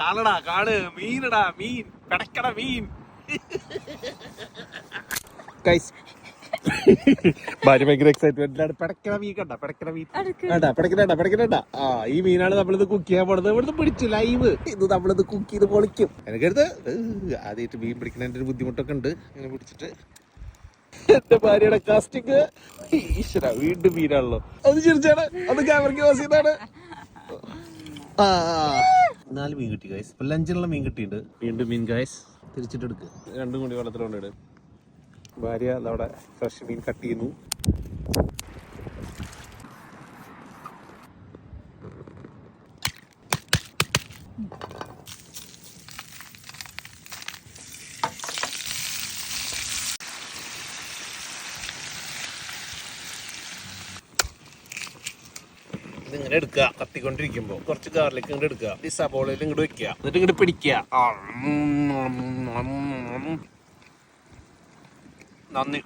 കാണടാ കാണ് മീനടാ മീൻ പെടക്കട മീൻ. ഭാര്യ ഭയങ്കര എക്സൈറ്റ്മെന്റിലാണ്. പെടക്കണ മീൻ കണ്ട പെടക്കണ മീൻ പെടക്കണ. ആ ഈ മീനാണ് നമ്മളിത് കുക്ക് ചെയ്യാൻ പോണത്. ഇവിടുന്ന് പിടിച്ചു ലൈവ്. ഇത് നമ്മളിത് കുക്ക് ചെയ്ത് പൊളിക്കും. എനിക്കടുത്ത് ആദ്യമായിട്ട് മീൻ പിടിക്കുന്നതിന്റെ ഒരു ബുദ്ധിമുട്ടൊക്കെ ഉണ്ട്. ഇങ്ങനെ പിടിച്ചിട്ട് എന്റെ ഭാര്യയുടെ കാസ്റ്റിംഗ് ഈശ്വര വീണ്ടും മീനാണല്ലോ. അത് ചിരിച്ചാണ്, അത് ക്യാമറയ്ക്ക് വാസ് ചെയ്താണ്. 4 മീൻ കിട്ടി ഗൈസ്. ഇപ്പൊ ലഞ്ചിനുള്ള മീൻ കിട്ടിയിട്ടുണ്ട്. വീണ്ടും മീൻ ഗൈസ് തിരിച്ചിട്ട് എടുക്ക്. രണ്ടും കൂടി വെള്ളത്തിലുണ്ട്. ഭാര്യ അതവിടെ ഫ്രഷ് മീൻ കട്ട് ചെയ്യുന്നു. ഇതിങ്ങനെ എടുക്കുക. കത്തിക്കൊണ്ടിരിക്കുമ്പോ കുറച്ച് ഗാർലിക് ഇങ്ങോട്ട് എടുക്കുക. ഈ സബോളയിൽ ഇങ്ങോട്ട് വെക്കുക. എന്നിട്ട് ഇങ്ങോട്ട് പിടിക്കുക. നന്ദി.